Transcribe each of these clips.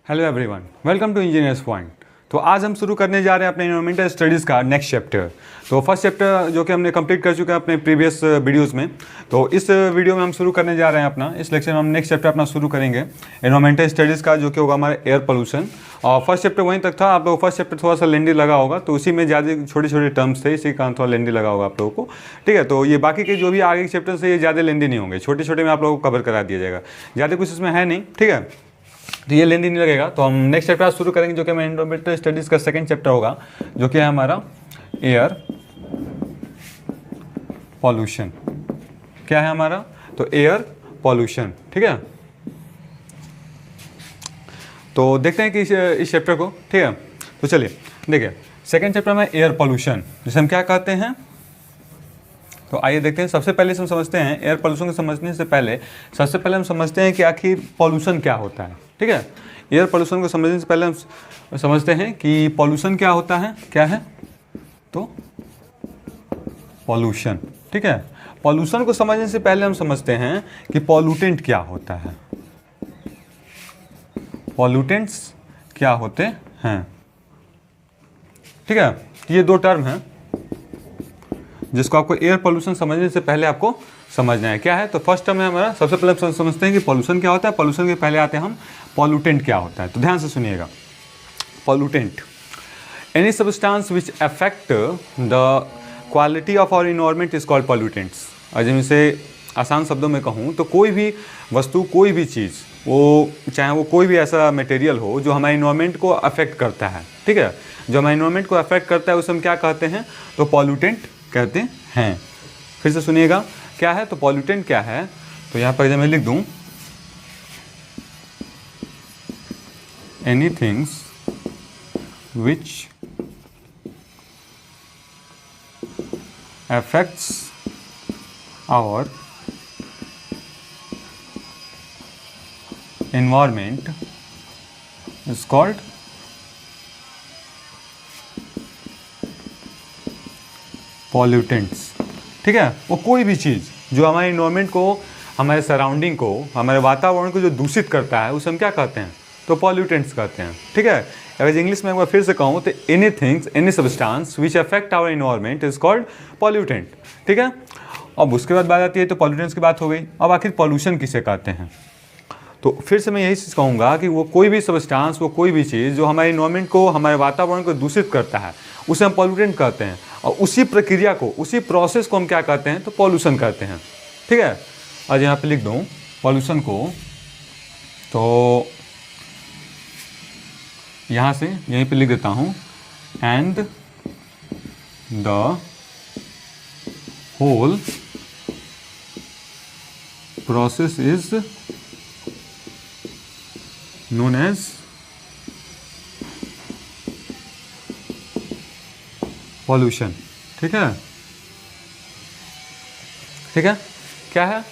Hello everyone, welcome to Engineers Point. तो आज हम शुरू करने जा रहे हैं अपने एनवायरमेंटल स्टडीज़ का नेक्स्ट चैप्टर। तो फर्स्ट चैप्टर जो कि हमने कंप्लीट कर चुके हैं अपने प्रीवियस वीडियोस में। तो इस वीडियो में हम शुरू करने जा रहे हैं अपना इस लेक्चर में हम नेक्स्ट चैप्टर अपना शुरू करेंगे एनवायरमेंटल स्टडीज़ का, जो कि होगा हमारा एयर पोल्यूशन। और फर्स्ट चैप्टर वहीं तक था। आप लोग फर्स्ट चैप्टर थोड़ा सा लेंदी लगा होगा, तो उसी में ज़्यादा छोटे छोटे टर्म्स थे, इसी कारण थोड़ा लेंदी लगा होगा आप लोगों को। ठीक है, तो ये बाकी के जो भी आगे के चैप्टर से ये ज़्यादा लेंदी नहीं होंगे, छोटे छोटे में आप लोगों को कवर करा दिया जाएगा, ज़्यादा कुछ इसमें है नहीं। ठीक है, तो ये लेंदी नहीं लगेगा। तो हम नेक्स्ट चैप्टर आज शुरू करेंगे, जो कि हमारे एनवायरमेंटल स्टडीज़ का सेकंड चैप्टर होगा, जो कि है हमारा एयर पॉल्यूशन। क्या है हमारा? तो एयर पॉल्यूशन। ठीक है, तो देखते हैं कि इस चैप्टर को। ठीक है, तो चलिए देखिए सेकंड चैप्टर में एयर पॉल्यूशन, जिसे हम क्या कहते हैं। तो आइए देखते हैं। सबसे पहले हम समझते हैं एयर पोल्यूशन को समझने से पहले सबसे पहले हम समझते हैं कि आखिर पॉल्यूशन क्या होता है। ठीक है, एयर पोल्यूशन को समझने से पहले हम समझते हैं कि पॉल्यूशन क्या होता है। क्या है? तो पॉल्यूशन। ठीक है, पॉल्यूशन को समझने से पहले हम समझते हैं कि पॉल्यूटेंट क्या होता है। पॉल्यूटेंट्स क्या होते हैं। ठीक है, ये दो टर्म हैं जिसको आपको एयर पोल्यूशन समझने से पहले आपको समझना है। क्या है? तो फर्स्ट टर्म है हमारा, सबसे पहले हम समझते हैं कि पॉल्यूशन क्या होता है। पॉल्यूशन के पहले आते हैं हम पॉल्यूटेंट क्या होता है। तो ध्यान से सुनिएगा। Pollutant, any substance which affect the quality of our environment is called pollutants. और जब इसे आसान शब्दों में कहूँ तो कोई भी वस्तु, कोई भी चीज़, वो चाहे वो कोई भी ऐसा मटेरियल हो जो हमारे इन्वायरमेंट को अफेक्ट करता है। ठीक है, जो हमारे इन्वायरमेंट को अफेक्ट करता है उसे हम क्या कहते हैं? तो पॉल्यूटेंट कहते हैं। फिर से सुनिएगा, क्या है? तो पॉल्यूटेंट क्या है? तो यहाँ पर जब मैं लिख दूँ any things which affects our environment is called pollutants। ठीक है, वो कोई भी चीज़ जो हमारे इन्वायरमेंट को, हमारे सराउंडिंग को, हमारे वातावरण को जो दूषित करता है उसे हम क्या कहते हैं? तो पॉल्यूटेंट्स कहते हैं। ठीक है, अगर इंग्लिश में एक बार फिर से कहूँ तो any things, any substance which affect our environment is called pollutant. ठीक है, अब उसके बाद बात आती है, तो पॉल्यूटेंट्स की बात हो गई। अब आखिर पॉल्यूशन किसे कहते हैं? तो फिर से मैं यही चीज़ कहूँगा कि वो कोई भी सब्सटेंस, वो कोई भी चीज़ जो हमारे इन्वायरमेंट को, हमारे वातावरण को दूषित करता है उसे हम पॉल्यूटेंट कहते हैं। और उसी प्रक्रिया को, उसी प्रोसेस को हम क्या कहते हैं? तो पॉल्यूशन कहते हैं। ठीक है, आज यहाँ पे लिख दूँ पॉल्यूशन को, तो यहाँ से यहीं पे लिख देता हूँ, and the whole process is known as pollution. ठीक है, ठीक है, क्या है?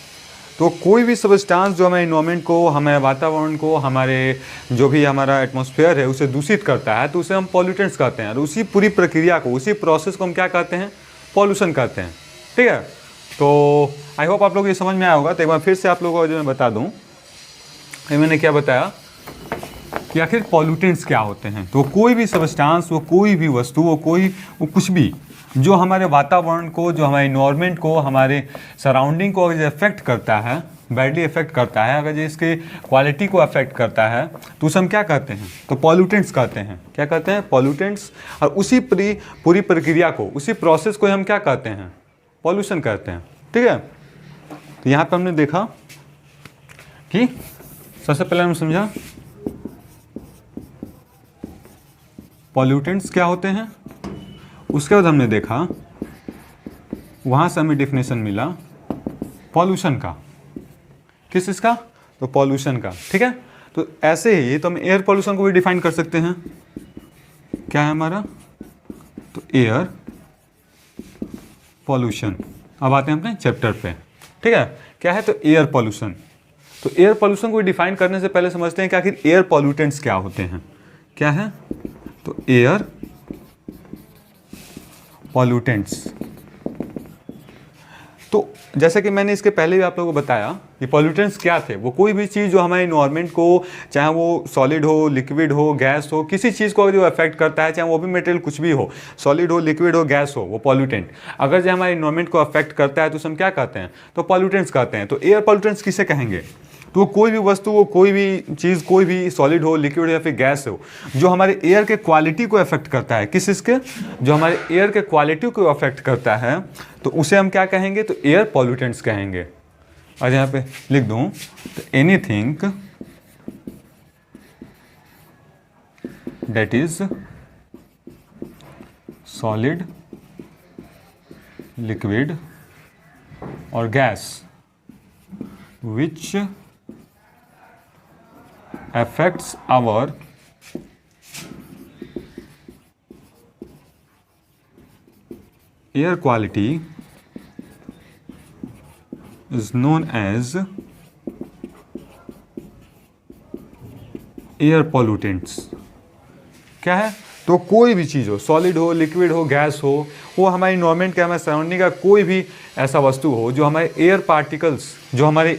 तो कोई भी सब्सटेंस जो हमारे इन्वायरमेंट को, हमारे वातावरण को, हमारे जो भी हमारा एटमॉस्फेयर है उसे दूषित करता है, तो उसे हम पॉल्यूटेंट्स कहते हैं। और उसी पूरी प्रक्रिया को, उसी प्रोसेस को हम क्या कहते हैं? पॉल्यूशन कहते हैं। ठीक है, तो आई होप आप लोग ये समझ में आया होगा। तो एक बार फिर से आप लोगों को जो मैं बता दूँ, मैंने क्या बताया कि आखिर पॉल्यूटेंट्स क्या होते हैं। तो कोई भी सब्सटेंस, वो कोई भी वस्तु, वो कुछ भी जो हमारे वातावरण को, जो हमारे इन्वायरमेंट को, हमारे सराउंडिंग को अगर अफेक्ट करता है, बैडली अफेक्ट करता है, अगर इसके क्वालिटी को अफेक्ट करता है, तो उसे हम क्या कहते हैं? तो पॉल्यूटेंट्स कहते हैं। क्या कहते हैं? पॉल्यूटेंट्स। और उसी पूरी प्रक्रिया को, उसी प्रोसेस को हम क्या कहते हैं? पॉल्यूशन कहते हैं। ठीक है, तो यहाँ पर हमने देखा कि सबसे पहले हम समझा पॉल्यूटेंट्स क्या होते हैं। उसके बाद हमने देखा, वहाँ से हमें डेफिनेशन मिला पॉल्यूशन का। किस चीज़ का? तो पॉल्यूशन का। ठीक है, तो ऐसे ही तो हम एयर पॉल्यूशन को भी डिफाइन कर सकते हैं। क्या है हमारा? तो एयर पॉल्यूशन। अब आते हैं अपने चैप्टर पे। ठीक है, क्या है? तो एयर पॉल्यूशन। तो एयर पॉल्यूशन को डिफाइन करने से पहले समझते हैं कि आखिर एयर पॉल्यूटेंट्स क्या होते हैं। क्या है? तो एयर पॉल्यूटेंट्स तो जैसे कि मैंने इसके पहले भी आप लोगों को बताया कि पॉल्यूटेंट्स क्या थे, वो कोई भी चीज़ जो हमारे इन्वायरमेंट को, चाहे वो सॉलिड हो, लिक्विड हो, गैस हो, किसी चीज़ को अगर जो अफेक्ट करता है, चाहे वो भी मटेरियल कुछ भी हो, सॉलिड हो, लिक्विड हो, गैस हो, वो पॉल्यूटेंट अगर जो हमारे इन्वायरमेंट को अफेक्ट करता है तो उसे हम क्या कहते हैं, तो पॉल्यूटेंट्स कहते हैं। तो एयर पॉल्यूटेंट्स किसे कहेंगे, तो कोई भी वस्तु हो, कोई भी चीज़, कोई भी सॉलिड हो, लिक्विड हो या फिर गैस हो, जो हमारे एयर के क्वालिटी को अफेक्ट करता है, किस इसके, जो हमारे एयर के क्वालिटी को अफेक्ट करता है, तो उसे हम क्या कहेंगे, तो एयर पॉल्यूटेंट्स कहेंगे। और यहाँ पे लिख दूँ तो anything that is solid, liquid और gas which affects our air quality is known as air pollutants. क्या है, तो कोई भी चीज़ हो, सॉलिड हो, लिक्विड हो, गैस हो, वो हमारे इन्वायरमेंट का, हमारे सराउंडिंग का कोई भी ऐसा वस्तु हो जो हमारे एयर पार्टिकल्स, जो हमारे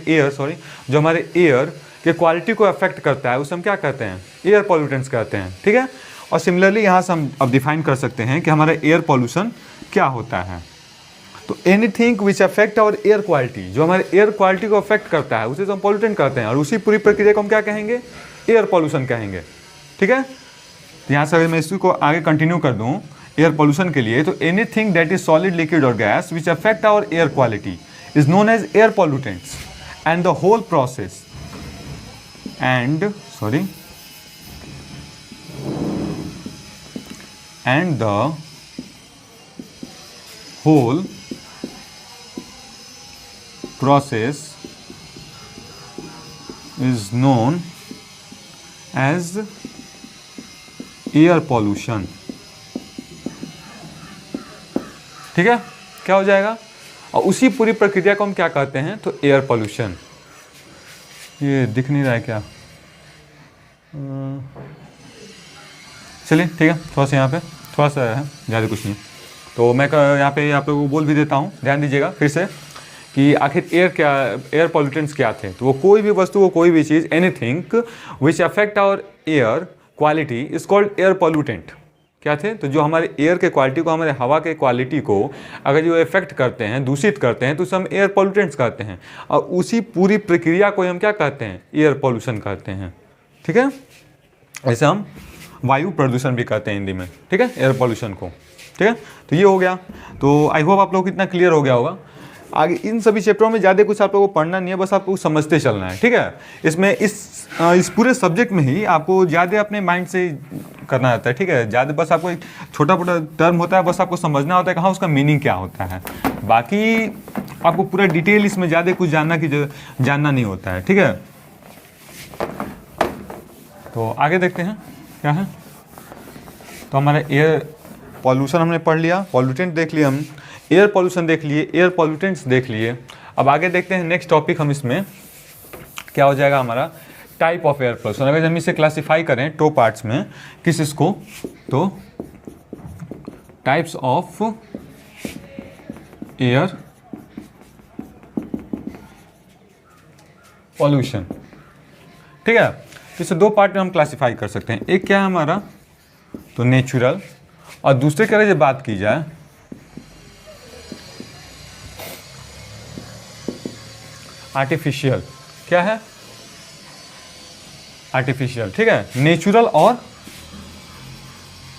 एयर के क्वालिटी को अफेक्ट करता है, उसे हम क्या कहते हैं, एयर पॉल्यूटेंट्स कहते हैं। ठीक है। और सिमिलरली यहाँ से हम अब डिफाइन कर सकते हैं कि हमारा एयर पॉल्यूशन क्या होता है। तो anything which affect our air quality, जो हमारे एयर क्वालिटी को अफेक्ट करता है उसे हम पॉल्यूटेंट कहते हैं, और उसी पूरी प्रक्रिया को हम क्या कहेंगे, एयर पॉल्यूशन कहेंगे। ठीक है। तो यहाँ से अगर मैं इसको आगे कंटिन्यू कर दूँ एयर पॉल्यूशन के लिए, तो anything that is solid, liquid और gas which affect our air quality is known as air pollutants and the whole process and the whole process is known as air pollution। ठीक है, क्या हो जाएगा, और उसी पूरी प्रक्रिया को हम क्या कहते हैं, तो एयर पॉल्यूशन। ये दिख नहीं रहा है क्या, चलिए ठीक है, थोड़ा सा यहाँ पे थोड़ा सा है, ज़्यादा कुछ नहीं। तो मैं यहाँ पे आप लोगों को बोल भी देता हूँ, ध्यान दीजिएगा फिर से कि आखिर एयर पॉल्यूटेंट्स क्या थे। तो वो कोई भी वस्तु, वो कोई भी चीज़, anything which affect our air quality is called air pollutant. क्या थे, तो जो हमारे एयर के क्वालिटी को, हमारे हवा के क्वालिटी को अगर जो इफेक्ट करते हैं, दूषित करते हैं, तो उसे हम एयर पॉल्यूटेंट्स कहते हैं, और उसी पूरी प्रक्रिया को हम क्या कहते हैं, एयर पॉल्यूशन कहते हैं। ठीक है। ऐसे हम वायु प्रदूषण भी कहते हैं हिंदी में। ठीक है, एयर पॉल्यूशन को। ठीक है, तो ये हो गया। तो आई होप आप लोग को इतना क्लियर हो गया होगा। आगे इन सभी चैप्टरों में ज़्यादा कुछ आप लोगों को पढ़ना नहीं है, बस आपको समझते चलना है। ठीक है, इसमें इस पूरे सब्जेक्ट में ही आपको ज़्यादा अपने माइंड से करना रहता है। ठीक है, ज़्यादा बस आपको एक छोटा मोटा टर्म होता है, बस आपको समझना होता है कि हाँ उसका मीनिंग क्या होता है। बाकी आपको पूरा डिटेल इसमें ज़्यादा कुछ जानना नहीं होता है। ठीक है, तो आगे देखते हैं क्या है। तो हमारा एयर पॉल्यूशन हमने पढ़ लिया, पॉल्यूटेंट देख लिया, हम एयर पॉल्यूशन देख लिए, एयर पॉल्यूटेंट्स देख लिए। अब आगे देखते हैं नेक्स्ट टॉपिक, हम इसमें क्या हो जाएगा हमारा, टाइप ऑफ एयर पॉल्यूशन। अगर हम इसे क्लासिफाई करें 2 पार्ट्स में, किस इसको, तो टाइप्स ऑफ एयर पॉल्यूशन। ठीक है, इसे 2 पार्ट में हम क्लासिफाई कर सकते हैं। एक क्या है हमारा, तो नेचुरल, और दूसरे की अगर जब बात की जाए आर्टिफिशियल। क्या है, आर्टिफिशियल। ठीक है, नेचुरल और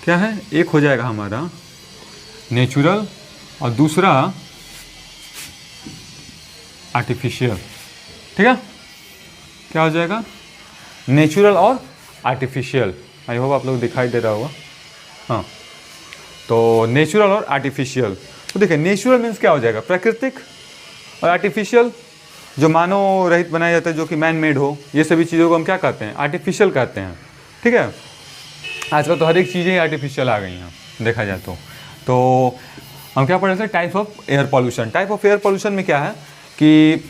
क्या है, एक हो जाएगा हमारा नेचुरल और दूसरा आर्टिफिशियल। ठीक है, क्या हो जाएगा, नेचुरल और आर्टिफिशियल। आई होप आप लोग दिखाई दे रहा होगा। हाँ, तो नेचुरल और आर्टिफिशियल। तो देखिए, नेचुरल मीन्स क्या हो जाएगा, प्राकृतिक, और आर्टिफिशियल जो मानव रहित बनाया जाता है, जो कि मैन मेड हो, ये सभी चीज़ों को हम क्या कहते हैं, आर्टिफिशियल कहते हैं। ठीक है, आजकल तो हर एक चीज़ें आर्टिफिशियल आ गई हैं देखा जाए तो हम क्या पढ़ रहे थे, type of air pollution. Type of air pollution में क्या है कि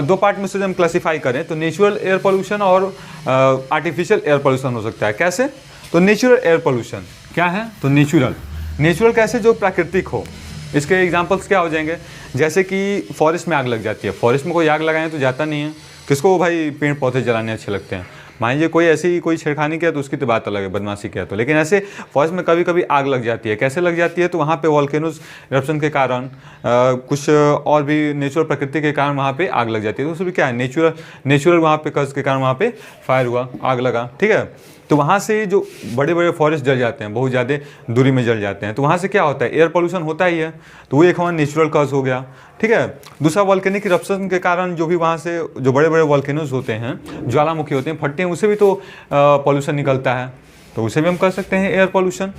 2 पार्ट में से हम क्लासिफाई करें तो नेचुरल एयर पॉल्यूशन और आर्टिफिशियल एयर पॉल्यूशन हो सकता है। कैसे, तो नेचुरल एयर पॉल्यूशन क्या है, तो नेचुरल कैसे, जो प्राकृतिक हो, इसके एग्जांपल्स क्या हो जाएंगे, जैसे कि फॉरेस्ट में आग लग जाती है। फॉरेस्ट में कोई आग लगाए तो जाता नहीं है, किसको भाई पेड़ पौधे जलाने अच्छे लगते हैं। मान लीजिए कोई ऐसी कोई छेड़खानी किया तो उसकी तो बात अलग है, बदमाशी किया तो। लेकिन ऐसे फॉरेस्ट में कभी कभी आग लग जाती है। कैसे लग जाती है, तो वहाँ पे वॉल्केनोज इरप्शन के कारण कुछ और भी नेचुरल प्रकृति के कारण वहाँ पे आग लग जाती है। तो उसमें क्या है, नेचुरल वहाँ पे कज के कारण वहाँ पे फायर हुआ, आग लगा, ठीक है। तो वहाँ से जो बड़े बड़े फॉरेस्ट जल जाते हैं, बहुत ज़्यादा दूरी में जल जाते हैं, तो वहाँ से क्या होता है, एयर पोल्यूशन होता ही है। तो वो एक हमारा नेचुरल कॉज हो गया, ठीक है। दूसरा वॉल्केनिक इरप्शन के कारण जो भी वहाँ से जो बड़े बड़े वॉल्केनोज होते हैं, ज्वालामुखी होते हैं, फटते हैं, उससे भी तो पॉल्यूशन निकलता है, तो उसे भी हम कर सकते हैं एयर पॉल्यूशन,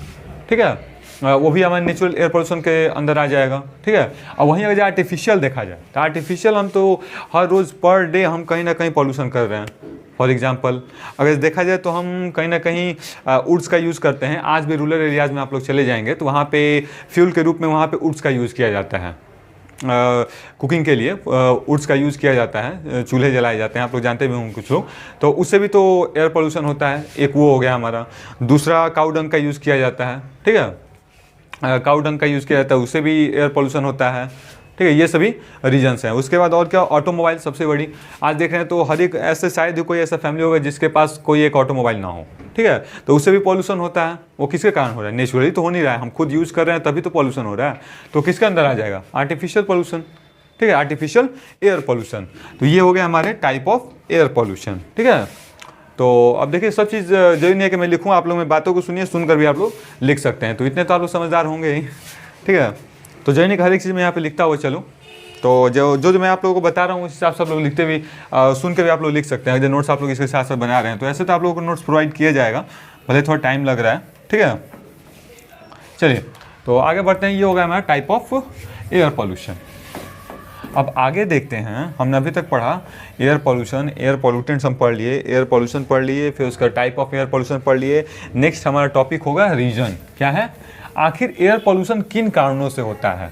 ठीक है। वो भी हमारे नेचुरल एयर पोल्यूशन के अंदर आ जाएगा, ठीक है। और वहीं अगर आर्टिफिशियल देखा जाए तो आर्टिफिशियल हम तो हर रोज़ पर डे हम कहीं ना कहीं पॉल्यूशन कर रहे हैं। फॉर एग्जांपल अगर देखा जाए तो हम कहीं ना कहीं वुड्स का यूज़ करते हैं। आज भी रूरल एरियाज़ में आप लोग चले जाएंगे तो वहाँ पे फ्यूल के रूप में वहाँ पे वुड्स का यूज़ किया जाता है। कुकिंग के लिए वुड्स का यूज़ किया जाता है, चूल्हे जलाए जाते हैं, आप लोग जानते भी होंगे कुछ लोग। तो उससे भी तो एयर पोल्यूशन होता है, एक वो हो गया हमारा। दूसरा काऊ डंग का यूज़ किया जाता है, ठीक है। काऊ डंग का यूज़ किया जाता है, उससे भी एयर पोल्यूशन होता है, ठीक है। ये सभी रीजन्स हैं। उसके बाद और क्या, ऑटोमोबाइल सबसे बड़ी। आज देख रहे हैं तो हर एक ऐसे शायद ही कोई ऐसा फैमिली होगा जिसके पास कोई एक ऑटोमोबाइल ना हो, ठीक है। तो उससे भी पॉल्यूशन होता है। वो किसके कारण हो रहा है, नेचुरली तो हो नहीं रहा है, हम खुद यूज़ कर रहे हैं तभी तो पॉल्यूशन हो रहा है। तो किसके अंदर आ जाएगा, आर्टिफिशियल पॉल्यूशन, ठीक है, आर्टिफिशियल एयर पॉल्यूशन। तो ये हो गया हमारे टाइप ऑफ एयर पॉल्यूशन, ठीक है। तो अब देखिए सब चीज़ जरूरी नहीं है कि मैं लिखूँ, आप लोग मेरी बातों को सुनिए, सुनकर भी आप लोग लिख सकते हैं। तो इतने तो आप लोग समझदार होंगे ही, ठीक है। तो जरूरी नहीं हर एक चीज़ में यहाँ पे लिखता हुआ चलो। तो जो मैं आप लोगों को बता रहा हूँ उस हिसाब से आप लोग लिखते भी सुन के भी आप लोग लिख सकते हैं। जो नोट्स आप लोग इसके साथ साथ बना रहे हैं तो ऐसे तो आप लोगों को नोट्स प्रोवाइड किया जाएगा, भले थोड़ा टाइम लग रहा है, ठीक है। चलिए तो आगे बढ़ते हैं। ये होगा हमारा टाइप ऑफ एयर पॉल्यूशन। अब आगे देखते हैं, हमने अभी तक पढ़ा एयर पॉल्यूशन, एयर पॉल्यूटेंट्स हम पढ़ लिए, एयर पॉल्यूशन पढ़ लिए, फिर उसका टाइप ऑफ एयर पॉल्यूशन पढ़ लिए। नेक्स्ट हमारा टॉपिक होगा रीजन। क्या है, आखिर एयर पॉल्यूशन किन कारणों से होता है,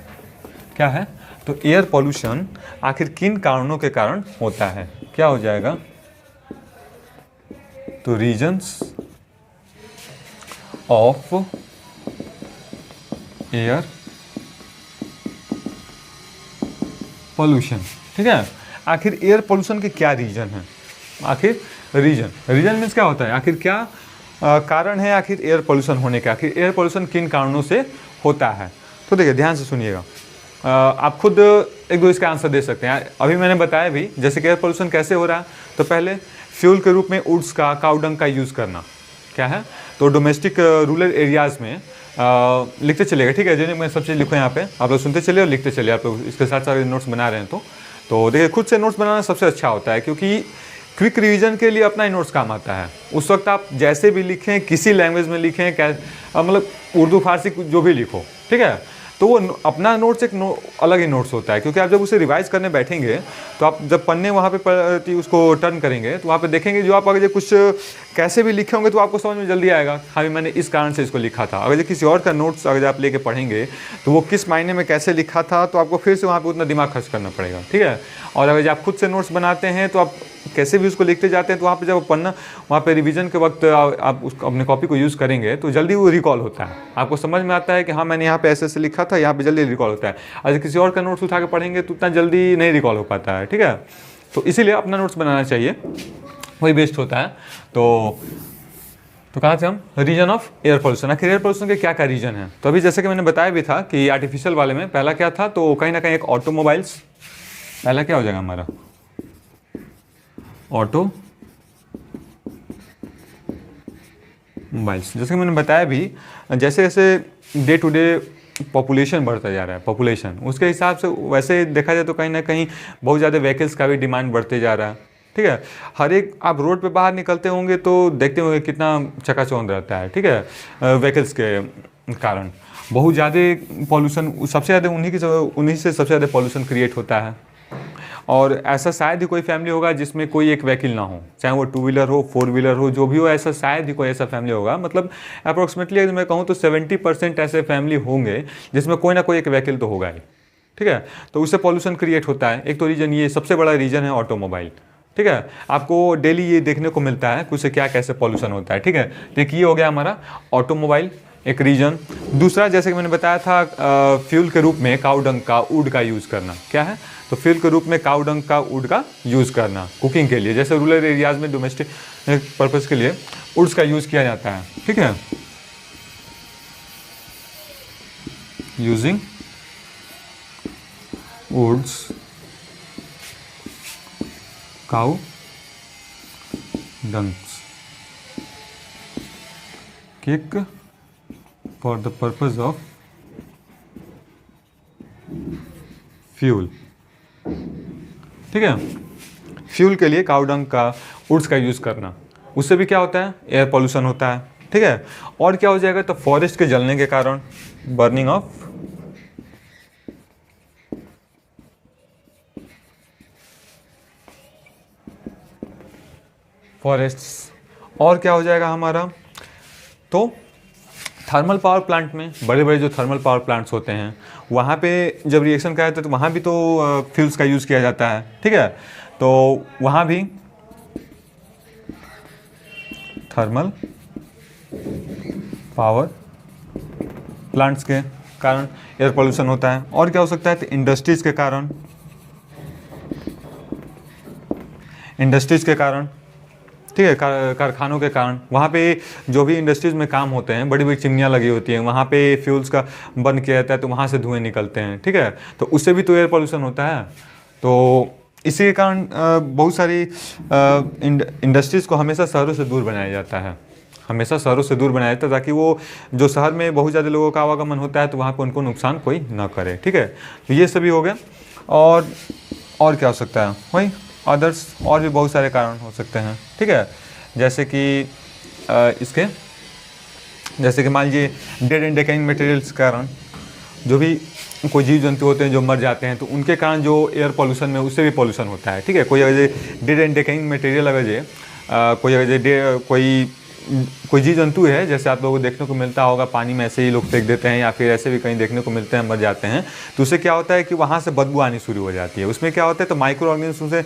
क्या है। तो एयर पॉल्यूशन आखिर किन कारणों के कारण होता है, क्या हो जाएगा, तो रीजन्स ऑफ एयर पॉल्यूशन, ठीक है। आखिर एयर पॉल्यूशन के क्या रीजन है, आखिर रीजन मीन्स क्या होता है, आखिर क्या कारण है आखिर एयर पॉल्यूशन होने का, आखिर एयर पॉल्यूशन किन कारणों से होता है। तो देखिए ध्यान से सुनिएगा, आप खुद एक दो इसका आंसर दे सकते हैं। अभी मैंने बताया भी जैसे कि एयर पोल्यूशन कैसे हो रहा है, तो पहले फ्यूल के रूप में वुड्स का, काऊ डंग का यूज़ करना, क्या है। तो डोमेस्टिक रूरल एरियाज़ में लिखते चलेगा, ठीक है। जो मैं सब चीज़ लिखूँ यहाँ पे, आप लोग सुनते चलिए और लिखते चलिए, आप लोग इसके साथ साथ नोट्स बना रहे हैं तो देखिए खुद से नोट्स बनाना सबसे अच्छा होता है, क्योंकि क्विक रिवीजन के लिए अपना ही नोट्स काम आता है। उस वक्त आप जैसे भी लिखें, किसी लैंग्वेज में लिखें, मतलब उर्दू फारसी जो भी लिखो, ठीक है, तो वो अपना नोट्स एक अलग ही नोट्स होता है। क्योंकि आप जब उसे रिवाइज करने बैठेंगे तो आप जब पन्ने वहाँ पे उसको टर्न करेंगे तो वहाँ पे देखेंगे जो आप अगर कुछ कैसे भी लिखे होंगे तो आपको समझ में जल्दी आएगा, हाँ मैंने इस कारण से इसको लिखा था। अगर किसी और का नोट्स अगर आप लेके पढ़ेंगे तो वो किस मायने में कैसे लिखा था, तो आपको फिर से वहाँ पे उतना दिमाग खर्च करना पड़ेगा, ठीक है। और अगर आप खुद से नोट्स बनाते हैं तो आप कैसे भी उसको लिखते जाते हैं, तो वहाँ पे जब पढ़ना, वहाँ पे रिवीजन के वक्त आप उस अपने कॉपी को यूज़ करेंगे तो जल्दी वो रिकॉल होता है, आपको समझ में आता है कि हाँ मैंने यहाँ पे ऐसे लिखा था, यहाँ पे जल्दी रिकॉल होता है। अगर किसी और का नोट्स उठा के पढ़ेंगे तो उतना जल्दी नहीं रिकॉल हो पाता है, ठीक है। तो इसीलिए अपना नोट्स बनाना चाहिए, वही बेस्ट होता है। तो कहाँ से हम, रीजन ऑफ एयर पोल्यूशन। आखिर एयर पोल्यूशन के क्या क्या रीजन है, तो अभी जैसे कि मैंने बताया भी था कि आर्टिफिशियल वाले में पहला क्या था, तो कहीं ना कहीं एक ऑटोमोबाइल्स, पहला क्या हो जाएगा हमारा ऑटो मोबाइल्स। जैसे कि मैंने बताया भी, जैसे जैसे डे टू डे पॉपुलेशन बढ़ता जा रहा है, पॉपुलेशन उसके हिसाब से वैसे देखा जाए तो कहीं ना कहीं बहुत ज़्यादा व्हीकल्स का भी डिमांड बढ़ते जा रहा है, ठीक है। हर एक आप रोड पे बाहर निकलते होंगे तो देखते होंगे कितना चकाचौंध रहता है, ठीक है। व्हीकल्स के कारण बहुत ज़्यादा पॉल्यूशन, सबसे ज़्यादा उन्हीं से सबसे ज़्यादा पॉल्यूशन क्रिएट होता है। और ऐसा शायद ही कोई फैमिली होगा जिसमें कोई एक व्हीकल ना हो, चाहे वो 2 व्हीलर हो, 4 व्हीलर हो, जो भी हो, ऐसा शायद ही कोई ऐसा फैमिली होगा। मतलब अप्रॉक्सीमेटली अगर मैं कहूँ तो 70% ऐसे फैमिली होंगे जिसमें कोई ना कोई एक व्हीकल तो होगा ही, ठीक है। तो उससे पॉल्यूशन क्रिएट होता है। एक तो रीजन, ये सबसे बड़ा रीजन है ऑटोमोबाइल, ठीक है। आपको डेली ये देखने को मिलता है कि उससे क्या कैसे पॉल्यूशन होता है, ठीक है। तो ये हो गया हमारा ऑटोमोबाइल, एक रीजन। दूसरा, जैसे कि मैंने बताया था, फ्यूल के रूप में काऊ डंग का, वुड का यूज़ करना। क्या है? तो फ्यूल के रूप में काऊ डंग का, वुड का यूज़ करना कुकिंग के लिए। जैसे रूरल एरियाज़ में डोमेस्टिक पर्पज़ के लिए वुड्स का यूज़ किया जाता है। ठीक है, using woods, cow dungs, kick for the purpose of fuel. ठीक है, फ्यूल के लिए काऊ डंग का, वुड्स का यूज़ करना। उससे भी क्या होता है? एयर पोल्यूशन होता है। ठीक है, और क्या हो जाएगा? तो फॉरेस्ट के जलने के कारण, बर्निंग ऑफ फॉरेस्ट्स। और क्या हो जाएगा हमारा? तो थर्मल पावर प्लांट में, बड़े बड़े जो थर्मल पावर प्लांट्स होते हैं, वहाँ पे जब रिएक्शन का है तो वहाँ भी तो फ्यूल्स का यूज़ किया जाता है। ठीक है, तो वहाँ भी थर्मल पावर प्लांट्स के कारण एयर पोल्यूशन होता है। और क्या हो सकता है? तो इंडस्ट्रीज़ के कारण, इंडस्ट्रीज़ के कारण। ठीक है, कारखानों के कारण, वहाँ पे जो भी इंडस्ट्रीज़ में काम होते हैं, बड़ी बड़ी चिमनियाँ लगी होती हैं, वहाँ पे फ्यूल्स का बर्न किया जाता है, तो वहाँ से धुएँ निकलते हैं। ठीक है, तो उससे भी तो एयर पोल्यूशन होता है। तो इसी के कारण बहुत सारी इंडस्ट्रीज़ को हमेशा शहरों से दूर बनाया जाता है, हमेशा शहरों से दूर बनाया जाता है, ताकि वो जो शहर में बहुत ज़्यादा लोगों का आवागमन होता है तो वहाँ पर उनको नुकसान कोई ना करे। ठीक है, तो ये सभी हो गया। और क्या हो सकता है? वही अदर्स, और भी बहुत सारे कारण हो सकते हैं। ठीक है, जैसे कि जैसे कि मान लीजिए डेड एंड डिकेइंग मटेरियल्स के कारण, जो भी कोई जीव जंतु होते हैं जो मर जाते हैं, तो उनके कारण जो एयर पोल्यूशन में, उससे भी पोल्यूशन होता है। ठीक है, कोई अगर डेड एंड डिकेइंग मटेरियल अगर कोई जीव जंतु है, जैसे आप लोगों को देखने को मिलता होगा, पानी में ऐसे ही लोग फेंक देते हैं, या फिर ऐसे भी कहीं देखने को मिलते हैं, मर जाते हैं, तो उससे क्या होता है कि वहाँ से बदबू आनी शुरू हो जाती है। उसमें क्या होता है? तो माइक्रो ऑर्गेनिज्म उसे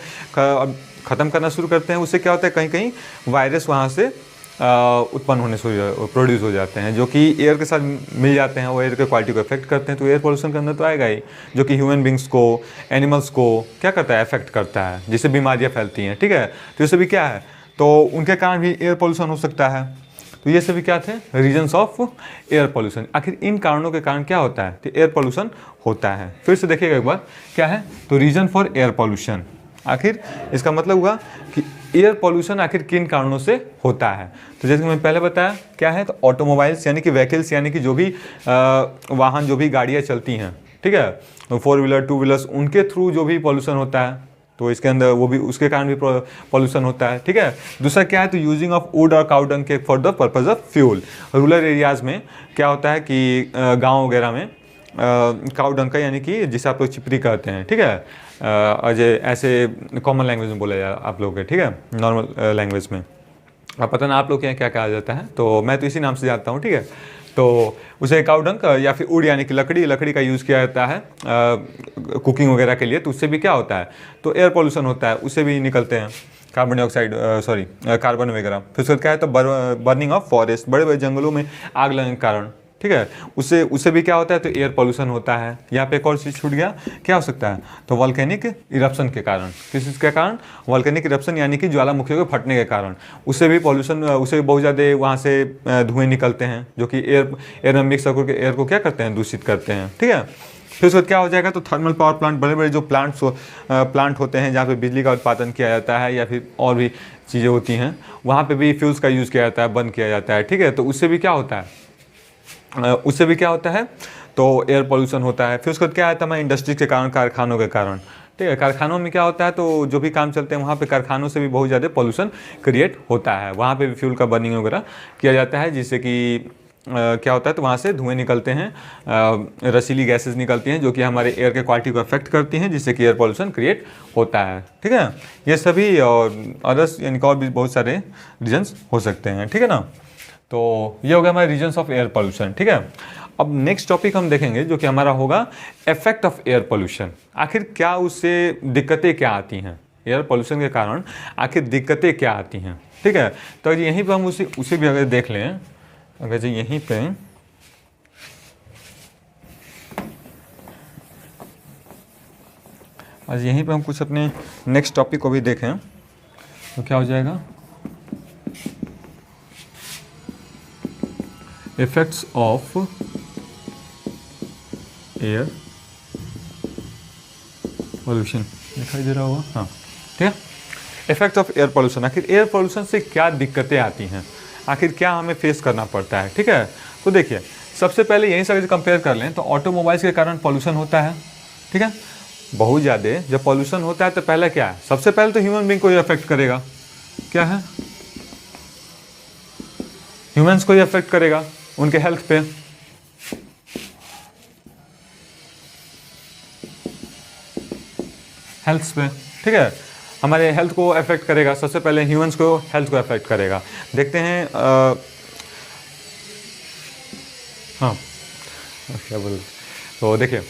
ख़त्म करना शुरू करते हैं। उससे क्या होता है? कहीं कहीं वायरस वहाँ से उत्पन्न होने शुरू, प्रोड्यूस हो जाते हैं, जो कि एयर के साथ मिल जाते हैं, वो एयर के क्वालिटी को अफेक्ट करते हैं। तो एयर पोल्यूशन के अंदर तो आएगा ही, जो कि ह्यूमन बींग्स को, एनिमल्स को क्या करता है? अफेक्ट करता है, जिससे बीमारियाँ फैलती हैं। ठीक है, तो ये सभी क्या है? तो उनके कारण भी एयर पोल्यूशन हो सकता है। तो ये सभी क्या थे? Reasons of air pollution. आखिर इन कारणों के कारण क्या होता है? तो एयर पोल्यूशन होता है। फिर से देखिएगा एक बार, क्या है? तो रीजन फॉर एयर पोल्यूशन, आखिर इसका मतलब हुआ कि एयर पोल्यूशन आखिर किन कारणों से होता है। तो जैसे कि मैं पहले बताया, क्या है? तो ऑटोमोबाइल्स यानी कि व्हीकल्स, यानी कि जो भी वाहन, जो भी गाड़ियाँ चलती हैं, ठीक है, 4 व्हीलर 2 व्हीलर्स, उनके थ्रू जो भी पोल्यूशन होता है, तो इसके अंदर वो भी, उसके कारण भी पोल्यूशन होता है। ठीक है, दूसरा क्या है? तो यूजिंग ऑफ वुड और काऊ डंग के for the purpose of fuel. Rural areas में क्या होता है कि गाँव वगैरह में काऊ डंग का, यानी कि जिसे आप लोग चिपरी कहते हैं, ठीक है, अजय ऐसे कॉमन लैंग्वेज में बोला जाए आप लोग के, ठीक है, नॉर्मल लैंग्वेज में, अब पता ना आप लोग के यहाँ क्या कहा जाता है, तो मैं तो इसी नाम से जानता हूँ। ठीक है, तो उसे काऊ डंग या फिर वुड यानी कि लकड़ी का यूज़ किया जाता है कुकिंग वगैरह के लिए। तो उससे भी क्या होता है? तो एयर पोल्यूशन होता है, उससे भी निकलते हैं कार्बन डाइऑक्साइड, कार्बन वगैरह। फिर उसका क्या है? तो बर्निंग ऑफ फॉरेस्ट, बड़े बड़े जंगलों में आग लगने के कारण, ठीक है, उससे भी क्या होता है? तो एयर पोल्यूशन होता है। यहाँ पे एक और चीज़ छूट गया, क्या हो सकता है? तो वॉल्केनिक इरप्शन के कारण। किस चीज़ के कारण? वॉल्केनिक इरप्शन यानी कि ज्वालामुखियों के फटने के कारण, उससे भी पोल्यूशन, उससे भी बहुत ज़्यादा वहाँ से धुएँ निकलते हैं, जो कि एयर में मिक्स होकर के एयर को क्या करते हैं? दूषित करते हैं। ठीक है, फिर उसके बाद क्या हो जाएगा? तो थर्मल पावर प्लांट, बड़े बड़े जो प्लांट होते हैं जहाँ पे बिजली का उत्पादन किया जाता है, या फिर और भी चीज़ें होती हैं, वहाँ पे भी फ्यूल्स का यूज़ किया जाता है, बंद किया जाता है। ठीक है, तो उससे भी क्या होता है? तो एयर पोल्यूशन होता है। फिर उसके बाद क्या आता है? हमारे इंडस्ट्री के कारण, कारखानों के कारण। ठीक है, कारखानों में क्या होता है? तो जो भी काम चलते हैं वहाँ पे कारखानों से भी बहुत ज़्यादा पोल्यूशन क्रिएट होता है। वहाँ पे भी फ्यूल का बर्निंग वगैरह किया जाता है, जिससे कि क्या होता है? तो वहाँ से धुएँ निकलते हैं, रसीली गैसेस निकलती हैं, जो कि हमारे एयर के क्वालिटी को अफेक्ट करती हैं, जिससे कि एयर पोल्यूशन क्रिएट होता है। ठीक है, ये सभी और अदर्स, यानी कि और भी बहुत सारे रीजन्स हो सकते हैं। ठीक है ना, तो ये हो गया हमारे रीजन्स ऑफ एयर पोल्यूशन। ठीक है, अब नेक्स्ट टॉपिक हम देखेंगे, जो कि हमारा होगा इफेक्ट ऑफ एयर पोल्यूशन। आखिर क्या उससे दिक्कतें क्या आती हैं? एयर पोल्यूशन के कारण आखिर दिक्कतें क्या आती हैं? ठीक है, तो यहीं पर हम उसे भी अगर देख लें, अगर जी यहीं पे आज यहीं पे हम कुछ अपने नेक्स्ट टॉपिक को भी देखें तो क्या हो जाएगा, इफेक्ट्स ऑफ एयर पोल्यूशन, दिखाई दे रहा होगा, हाँ ठीक है। इफेक्ट ऑफ एयर पोल्यूशन, आखिर एयर पोल्यूशन से क्या दिक्कतें आती हैं, आखिर क्या हमें फेस करना पड़ता है, ठीक है। तो देखिए सबसे पहले यहीं से कंपेयर कर लें तो ऑटोमोबाइल्स के कारण पोल्यूशन होता है, ठीक है, बहुत ज़्यादा। जब पोल्यूशन होता है तो पहले क्या है, सबसे पहले तो ह्यूमन बींग को ही अफेक्ट करेगा, क्या है, ह्यूमंस को ही अफेक्ट करेगा, उनके हेल्थ पे, हेल्थ पे, ठीक है, हमारे हेल्थ को अफेक्ट करेगा, सबसे पहले ह्यूमंस को हेल्थ को अफेक्ट करेगा। देखते हैं हाँ क्या बोल, तो देखिए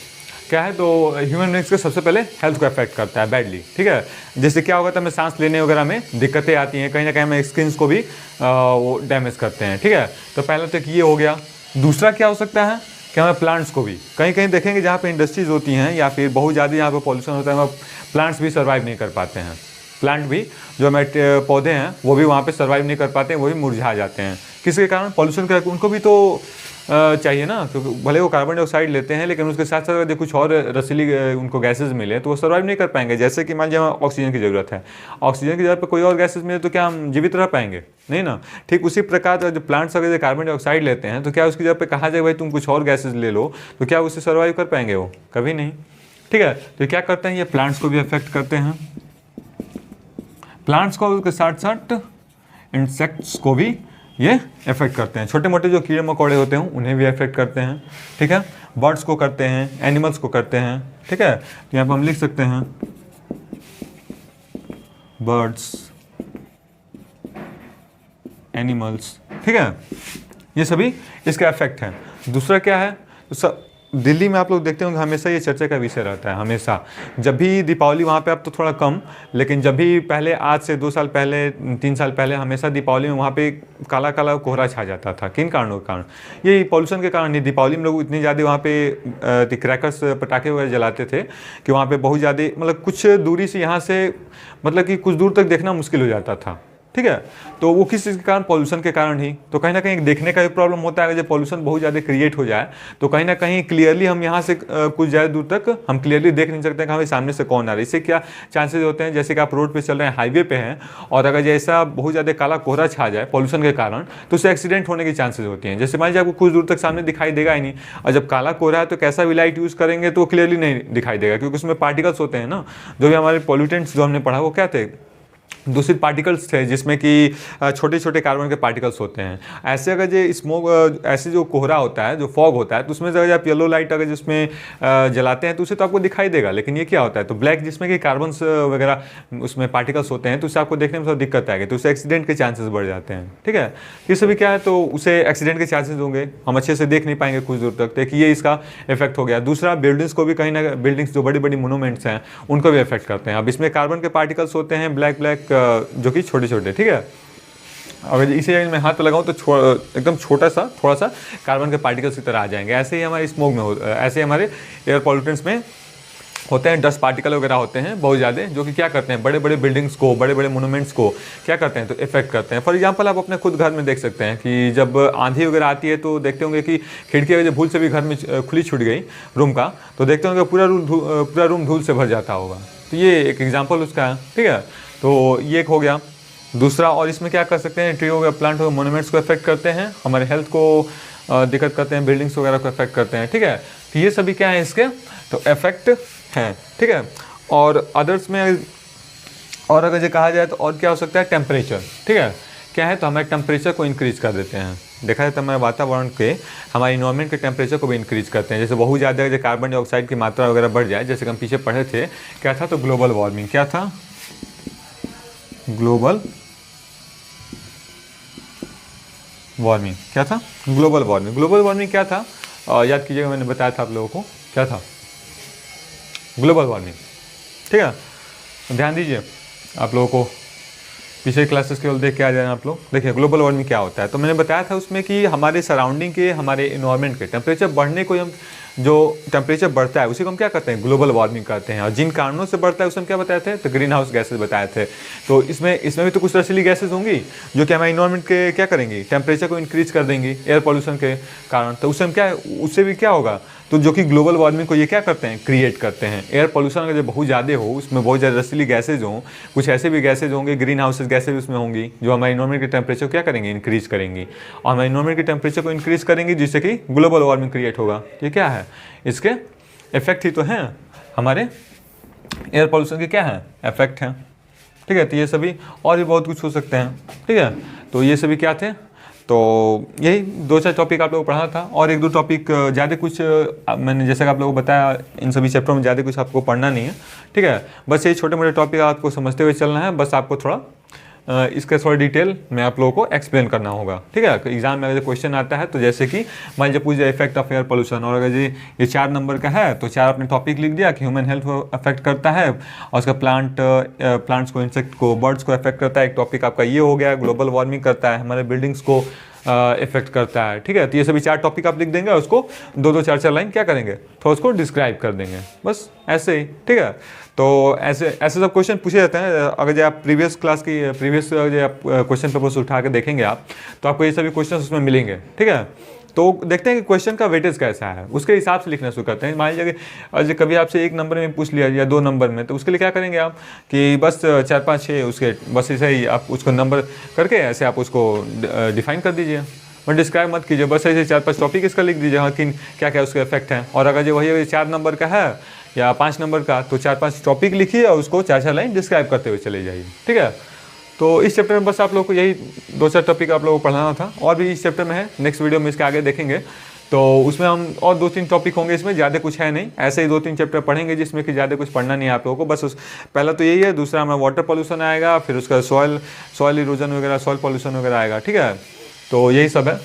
क्या है, तो ह्यूमन बींग्स को सबसे पहले हेल्थ को अफेक्ट करता है बैडली, ठीक है। जैसे क्या होगा तो हमें सांस लेने वगैरह में दिक्कतें आती हैं, कहीं ना कहीं हमें स्किन्स को भी वो डैमेज करते हैं, ठीक है। तो पहले तो ये हो गया। दूसरा क्या हो सकता है कि हमें प्लांट्स को भी, कहीं कहीं देखेंगे जहाँ पे इंडस्ट्रीज़ होती हैं या फिर बहुत ज़्यादा यहाँ पे पॉल्यूशन होता है, वहाँ प्लांट्स भी सर्वाइव नहीं कर पाते हैं, प्लांट भी जो हमारे पौधे हैं वो भी वहाँ पे सर्वाइव नहीं कर पाते हैं, वो भी मुरझा जाते हैं। किसके कारण, पॉल्यूशन के, उनको भी तो चाहिए ना, क्योंकि भले वो कार्बन डाइऑक्साइड लेते हैं लेकिन उसके साथ साथ अगर कुछ और रसीली उनको गैसेज मिले तो वो सर्वाइव नहीं कर पाएंगे। जैसे कि मान लीजिए हमें ऑक्सीजन की ज़रूरत है, ऑक्सीजन की जगह पर कोई और गैसेज मिले तो क्या हम जीवित रह पाएंगे, नहीं ना। ठीक उसी प्रकार जो प्लांट्स अगर कार्बन डाइऑक्साइड लेते हैं तो क्या उसकी जगह पर कहा जाए भाई तुम कुछ और गैसेज ले लो, तो क्या उससे सर्वाइव कर पाएंगे, वो कभी नहीं, ठीक है। तो क्या करते हैं, ये प्लांट्स को भी अफेक्ट करते हैं, प्लांट्स को, उसके साथ साथ इंसेक्ट्स को भी ये अफेक्ट करते हैं, छोटे मोटे जो कीड़े मकोड़े होते हैं उन्हें भी अफेक्ट करते हैं, ठीक है। बर्ड्स को करते हैं, एनिमल्स को करते हैं, ठीक है। तो यहाँ पर हम लिख सकते हैं बर्ड्स, एनिमल्स, ठीक है, ये सभी इसके अफेक्ट हैं। दूसरा क्या है, तो दिल्ली में आप लोग देखते होंगे हमेशा ये चर्चा का विषय रहता है, हमेशा जब भी दीपावली, वहाँ पे अब तो थोड़ा कम, लेकिन जब भी पहले, आज से 2 साल पहले, 3 साल पहले, हमेशा दीपावली में वहाँ पे काला काला कोहरा छा जाता था। किन कारणों के कारण, ये पॉल्यूशन के कारण नहीं। दीपावली में लोग इतनी ज़्यादा वहाँ पे क्रैकर्स, पटाखे वगैरह जलाते थे कि वहाँ पर बहुत ज़्यादा, मतलब कुछ दूरी से, यहाँ से मतलब कि कुछ दूर तक देखना मुश्किल हो जाता था, ठीक है। तो वो किस चीज़ के कारण, पॉल्यूशन के कारण ही। तो कहीं ना कहीं देखने का भी प्रॉब्लम होता है, अगर जब पॉल्यूशन बहुत ज़्यादा क्रिएट हो जाए तो कहीं ना कहीं क्लियरली हम यहाँ से कुछ ज़्यादा दूर तक हम क्लियरली देख नहीं सकते कि हमें सामने से कौन आ रहा है। इससे क्या चांसेस होते हैं, जैसे कि आप रोड पे चल रहे हैं, हाईवे पे हैं, और अगर जैसा बहुत ज़्यादा काला कोहरा छा जाए पॉल्यूशन के कारण तो उससे एक्सीडेंट होने की चांसेस होती हैं। जैसे मान लीजिए आपको कुछ दूर तक सामने दिखाई देगा ही नहीं, और जब काला कोहरा है तो कैसा भी लाइट यूज़ करेंगे तो क्लियरली नहीं दिखाई देगा, क्योंकि उसमें पार्टिकल्स होते हैं ना, जो भी हमारे पॉल्यूटेंट्स जो हमने पढ़ा वो क्या थे, दूषित पार्टिकल्स थे, जिसमें कि छोटे छोटे कार्बन के पार्टिकल्स होते हैं। ऐसे अगर जो स्मोक, ऐसे जो कोहरा होता है, जो फॉग होता है, तो उसमें अगर आप येलो लाइट अगर जिसमें जलाते हैं तो उसे तो आपको दिखाई देगा, लेकिन ये क्या होता है, तो ब्लैक, जिसमें कि कार्बन वगैरह उसमें पार्टिकल्स होते हैं, तो उससे आपको देखने में थोड़ा दिक्कत आएगी, तो उससे एक्सीडेंट के चांसेस बढ़ जाते हैं, ठीक है। ये सभी क्या है, तो उसे एक्सीडेंट के चांसेस होंगे, हम अच्छे से देख नहीं पाएंगे कुछ दूर तक, देखिए ये इसका इफेक्ट हो गया। दूसरा, बिल्डिंग्स को भी कहीं ना, बिल्डिंग्स जो बड़ी बड़ी मोनूमेंट्स हैं उनको भी इफेक्ट करते हैं। अब इसमें कार्बन के पार्टिकल्स होते हैं ब्लैक ब्लैक, जो कि छोटे छोटे, ठीक है। अगर इसी जगह में हाथ लगाऊं तो एकदम छोटा सा, थोड़ा सा कार्बन के पार्टिकल्स की तरह आ जाएंगे। ऐसे ही हमारे स्मोक में ऐसे ही हमारे एयर पॉल्यूटेंट्स में होते हैं, डस्ट पार्टिकल वगैरह होते हैं बहुत ज़्यादा, जो कि क्या करते हैं, बड़े बड़े बिल्डिंग्स को, बड़े बड़े मोनूमेंट्स को क्या करते हैं, तो इफेक्ट करते हैं। फॉर एग्जांपल आप अपने खुद घर में देख सकते हैं कि जब आंधी वगैरह आती है तो देखते होंगे कि खिड़की अगर भूल से भी घर में खुली छूट गई रूम का, तो देखते होंगे पूरा रूम धूल से भर जाता होगा। तो ये एक एग्जाम्पल उसका है, ठीक है। तो ये एक हो गया। दूसरा, और इसमें क्या कर सकते हैं, ट्री हो गया, प्लांट हो गया, मोनूमेंट्स को अफेक्ट करते हैं, हमारे हेल्थ को दिक्कत करते हैं, बिल्डिंग्स वगैरह को अफेक्ट करते हैं, ठीक है। तो ये सभी क्या है इसके, तो इफेक्ट हैं, ठीक है। और अदर्स में, और अगर ये कहा जाए तो और क्या हो सकता है, टेम्परेचर, ठीक है। क्या है, तो हमारे टेम्परेचर को इंक्रीज कर देते हैं। देखा जाए तो हमारे वातावरण के, हमारे इन्वायरमेंट के टेम्परेचर को भी इंक्रीज करते हैं। जैसे बहुत ज़्यादा जो कार्बन डाइऑक्साइड की मात्रा वगैरह बढ़ जाए, जैसे कि हम पीछे पढ़े थे, क्या था, तो ग्लोबल वार्मिंग, क्या था, ग्लोबल वार्मिंग, क्या था, ग्लोबल वार्मिंग। ग्लोबल वार्मिंग क्या था, याद कीजिएगा, मैंने बताया था आप लोगों को, क्या था, ग्लोबल वार्मिंग, ठीक है। ध्यान दीजिए, आप लोगों को पिछले क्लासेस केवल देख के आ जाए आप लोग। देखिए ग्लोबल वार्मिंग क्या होता है, तो मैंने बताया था उसमें कि हमारे सराउंडिंग के, हमारे इन्वायरमेंट के टेम्परेचर बढ़ने को हम जो टेम्परेचर बढ़ता है उसी को हम क्या कहते हैं, ग्लोबल वार्मिंग कहते हैं। और जिन कारणों से बढ़ता है उसे हम क्या बताए थे, तो ग्रीन हाउस गैसेज बताए थे। तो इसमें भी तो कुछ रसीली गैसेज होंगी जो कि हमारे इन्वायरमेंट के क्या करेंगी, टेम्परेचर को इंक्रीज कर देंगी एयर पोल्यूशन के कारण। तो उससे हम क्या, उससे भी क्या होगा, तो जो कि ग्लोबल वार्मिंग को ये क्या करते हैं, क्रिएट करते हैं। एयर पोल्यूशन अगर जब बहुत ज़्यादा हो, उसमें बहुत ज़्यादा रसीली गैसेज हों, कुछ ऐसे भी गैसेज होंगे, ग्रीन हाउसेज गैसेज उसमें होंगी जो हमारे इन्वायरमेंट के टेम्परेचर को क्या करेंगे, इंक्रीज करेंगी। और हमारे इन्वायरमेंट के टेम्परेचर को इंक्रीज करेंगी जिससे कि ग्लोबल वार्मिंग क्रिएट होगा। ये क्या है, इसके इफेक्ट ही तो हैं, हमारे एयर पोल्यूशन के क्या है, इफेक्ट हैं। ठीक है, तो ये सभी और भी बहुत कुछ हो सकते हैं। ठीक है, तो ये सभी क्या थे, तो यही 2-4 टॉपिक आप लोगों को पढ़ना था। और 1-2 टॉपिक ज़्यादा कुछ मैंने जैसा कि आप लोगों को बताया, इन सभी चैप्टरों में ज़्यादा कुछ आपको पढ़ना नहीं है। ठीक है, बस ये छोटे मोटे टॉपिक आपको समझते हुए चलना है। बस आपको थोड़ा इसका थोड़ा डिटेल में आप लोगों को एक्सप्लेन करना होगा। ठीक है, एग्जाम में अगर क्वेश्चन आता है तो जैसे कि मान लीजिए पूछ जाए इफेक्ट ऑफ एयर पोल्यूशन, और अगर ये 4 नंबर का है तो 4 अपने टॉपिक लिख दिया कि ह्यूमन हेल्थ को अफेक्ट करता है, और उसका प्लांट्स को, इंसेक्ट को, बर्ड्स को अफेक्ट करता है। एक टॉपिक आपका ये हो गया, ग्लोबल वार्मिंग करता है, हमारे बिल्डिंग्स को इफेक्ट करता है। ठीक है, तो ये सभी 4 टॉपिक आप लिख देंगे और उसको 2-2, 4-4 लाइन क्या करेंगे, तो उसको डिस्क्राइब कर देंगे, बस ऐसे ही। ठीक है, तो ऐसे सब क्वेश्चन पूछे जाते हैं। अगर जो आप प्रीवियस जो आप क्वेश्चन पेपर्स उठा के देखेंगे आप, तो आपको ये सभी क्वेश्चन उसमें मिलेंगे। ठीक है, तो देखते हैं कि क्वेश्चन का वेटेज कैसा है, उसके हिसाब से लिखना शुरू करते हैं। मान लीजिए कभी आपसे 1 नंबर में पूछ लिया या 2 नंबर में, तो उसके लिए क्या करेंगे आप कि बस 4, 5, 6 उसके बस ऐसे ही आप उसको नंबर करके ऐसे आप उसको डिफाइन कर दीजिए, बट डिस्क्राइब मत कीजिए। बस ऐसे 4-5 टॉपिक इसका लिख दीजिए, हाँ कि क्या क्या उसके इफेक्ट हैं। और अगर जो वही 4 नंबर का है या 5 नंबर का, तो 4-5 टॉपिक लिखिए और उसको 4-4 लाइन डिस्क्राइब करते हुए चले जाइए। ठीक है, तो इस चैप्टर में बस आप लोग को यही 2-4 टॉपिक आप लोगों को पढ़ाना था। और भी इस चैप्टर में है, नेक्स्ट वीडियो में इसके आगे देखेंगे, तो उसमें हम और 2-3 टॉपिक होंगे। इसमें ज़्यादा कुछ है नहीं, ऐसे ही 2-3 चैप्टर पढ़ेंगे जिसमें कि ज़्यादा कुछ पढ़ना नहीं है आप लोगों को। बस पहला तो यही है, दूसरा हमारा वाटर पोल्यूशन आएगा, फिर उसका सॉइल इरोजन वगैरह, सॉइल पोल्यूशन वगैरह आएगा। ठीक है, तो यही सब है।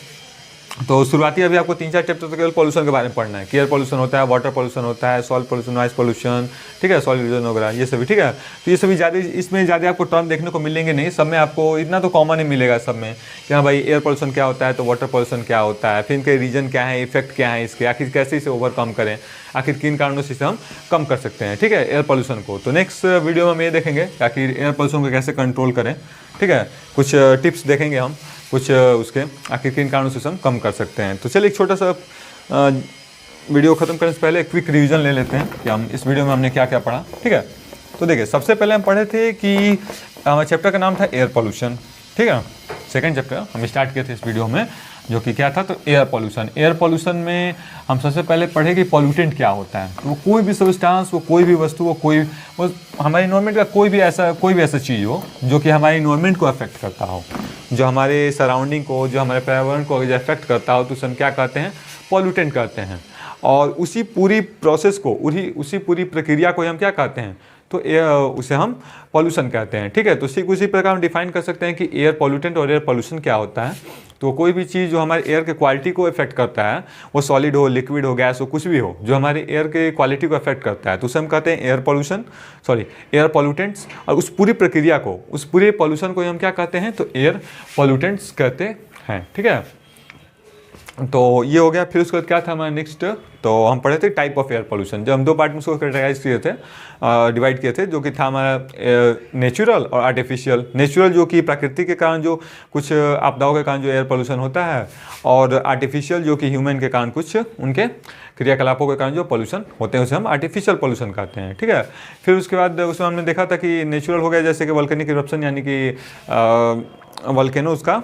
तो शुरुआती अभी आपको 3-4 चैप्टर तो केवल पोल्यूशन के बारे में पढ़ना है। एयर पोल्यूशन होता है, वाटर पोल्यूशन होता है, सॉइल पोल्यूशन, नॉइस पोल्यूशन, ठीक है, सॉइल इरोजन वगैरह, ये सभी। ठीक है, तो ये सभी ज़्यादा, इसमें ज़्यादा आपको टर्म देखने को मिलेंगे नहीं। सब में आपको इतना तो कॉमन ही मिलेगा सब में कि हाँ भाई एयर पोल्यूशन क्या होता है, तो वाटर पोल्यूशन क्या होता है, फिर इनके रीजन क्या है, इफेक्ट क्या है इसके, आखिर कैसे इसे ओवरकम करें, आखिर किन कारणों से इसे हम कम कर सकते हैं। ठीक है, एयर पोल्यूशन को। तो नेक्स्ट वीडियो में हम ये देखेंगे कि आखिर एयर पोल्यूशन को कैसे कंट्रोल करें। ठीक है, कुछ टिप्स देखेंगे हम, कुछ उसके आखिर किन कारणों से हम कम कर सकते हैं। तो चलिए एक छोटा सा वीडियो ख़त्म करने से पहले एक क्विक रिवीजन ले लेते हैं कि हम इस वीडियो में हमने क्या क्या पढ़ा। ठीक है, तो देखिए सबसे पहले हम पढ़े थे कि हमारे चैप्टर का नाम था एयर पोल्यूशन। ठीक है, सेकंड चैप्टर हम स्टार्ट किए थे इस वीडियो में, जो कि क्या था, तो एयर पोल्यूशन। एयर पोल्यूशन में हम सबसे पहले पढ़े कि पॉल्यूटेंट क्या होता है। तो वो कोई भी सब्सटेंस, वो कोई भी वस्तु, वो हमारे इन्वायरमेंट का कोई भी ऐसा चीज़ हो जो कि हमारे इन्वायरमेंट को अफेक्ट करता हो, जो हमारे सराउंडिंग को, जो हमारे पर्यावरण को अगर अफेक्ट करता हो, तो उसे हम क्या कहते हैं, पॉल्यूटेंट कहते हैं। और उसी पूरी प्रोसेस को, उसी पूरी प्रक्रिया को हम क्या कहते हैं, तो उसे हम पॉल्यूशन कहते हैं। ठीक है, तो उसी प्रकार हम डिफाइन कर सकते हैं कि एयर पॉल्यूटेंट और एयर पॉल्यूशन क्या होता है। तो कोई भी चीज़ जो हमारे एयर के क्वालिटी को इफेक्ट करता है, वो सॉलिड हो, लिक्विड हो, गैस हो, कुछ भी हो, जो हमारे एयर के क्वालिटी को इफेक्ट करता है, तो उसे हम कहते हैं एयर पॉल्यूटेंट्स। और उस पूरी प्रक्रिया को, उस पूरे पॉल्यूशन को हम क्या कहते हैं, तो एयर पॉल्यूटेंट्स कहते हैं। ठीक है, तो ये हो गया। फिर उसके बाद क्या था हमारा नेक्स्ट, तो हम पढ़े थे टाइप ऑफ एयर पोल्यूशन, जो हम 2 पार्ट में उसको कैटेगराइज किए थे, डिवाइड किए थे, जो कि था हमारा नेचुरल और आर्टिफिशियल। नेचुरल जो कि प्रकृति के कारण जो कुछ आपदाओं के कारण जो एयर पोल्यूशन होता है, और आर्टिफिशियल जो कि ह्यूमन के कारण कुछ उनके क्रियाकलापों के कारण जो पोल्यूशन होते हैं, उसे हम आर्टिफिशियल पोल्यूशन कहते हैं। ठीक है, फिर उसके बाद उसमें हमने देखा था कि नेचुरल हो गया जैसे कि वोल्केनिक इरप्शन, यानी कि वोल्केनो, उसका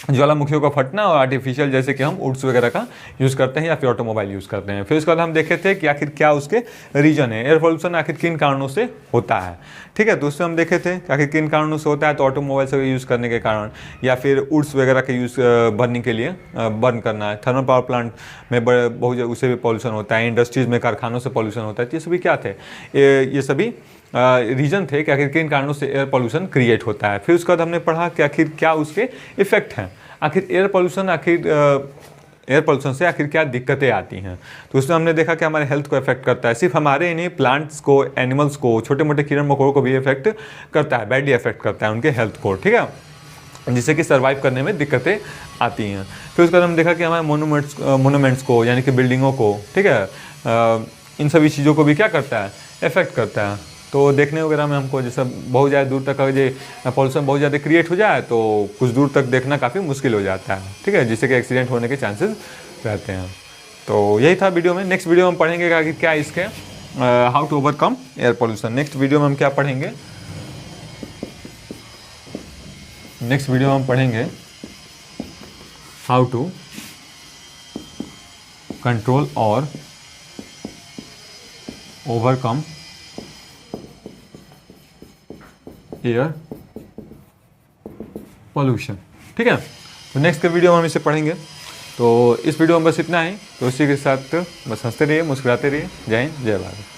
ज्वालामुखियों का फटना, और आर्टिफिशियल जैसे कि हम वुड्स वगैरह का यूज़ करते हैं या फिर ऑटोमोबाइल यूज़ करते हैं। फिर उसके बाद हम देखे थे कि आखिर क्या उसके रीजन है, एयर पोल्यूशन आखिर किन कारणों से होता है। ठीक है, तो उसमें हम देखे थे कि आखिर किन कारणों से होता है, तो ऑटोमोबाइल से यूज़ करने के कारण, या फिर वुड्स वगैरह के यूज़ बर्निंग के लिए बर्न करना है, थर्मल पावर प्लांट में बहुत उससे भी पॉल्यूशन होता है, इंडस्ट्रीज़ में, कारखानों से पॉल्यूशन होता है। तो ये सभी क्या थे, ये सभी रीजन थे कि आखिर किन कारणों से एयर पोल्यूशन क्रिएट होता है। फिर उसके बाद हमने पढ़ा कि आखिर क्या उसके इफेक्ट हैं, आखिर एयर पोल्यूशन से आखिर क्या दिक्कतें आती हैं। तो उसमें हमने देखा कि हमारे हेल्थ को इफेक्ट करता है, सिर्फ हमारे नहीं, प्लांट्स को, एनिमल्स को, छोटे मोटे कीड़े मकोड़ों को भी इफेक्ट करता है, बैडली इफेक्ट करता है उनके हेल्थ को। ठीक है, जिससे कि सर्वाइव करने में दिक्कतें आती हैं। फिर उसके बाद हम देखा कि हमारे मोनूमेंट्स को यानी कि बिल्डिंगों को, ठीक है, इन सभी चीज़ों को भी क्या करता है, इफेक्ट करता है। तो देखने वगैरह में हमको जैसे बहुत ज़्यादा दूर तक अगर ये पॉल्यूशन बहुत ज़्यादा क्रिएट हो जाए तो कुछ दूर तक देखना काफ़ी मुश्किल हो जाता है, ठीक है, जिससे कि एक्सीडेंट होने के चांसेस रहते हैं। तो यही था वीडियो में। नेक्स्ट वीडियो में हम पढ़ेंगे कि क्या इसके how to overcome air pollution. Next video में हम क्या पढ़ेंगे, नेक्स्ट वीडियो में हम पढ़ेंगे हाउ टू कंट्रोल और ओवरकम एयर पॉल्यूशन, ठीक है। तो नेक्स्ट के वीडियो में हम इसे पढ़ेंगे। तो इस वीडियो में बस इतना ही। तो इसी के साथ बस हंसते रहिए, मुस्कुराते रहिए। जय हिंद, जय भारत।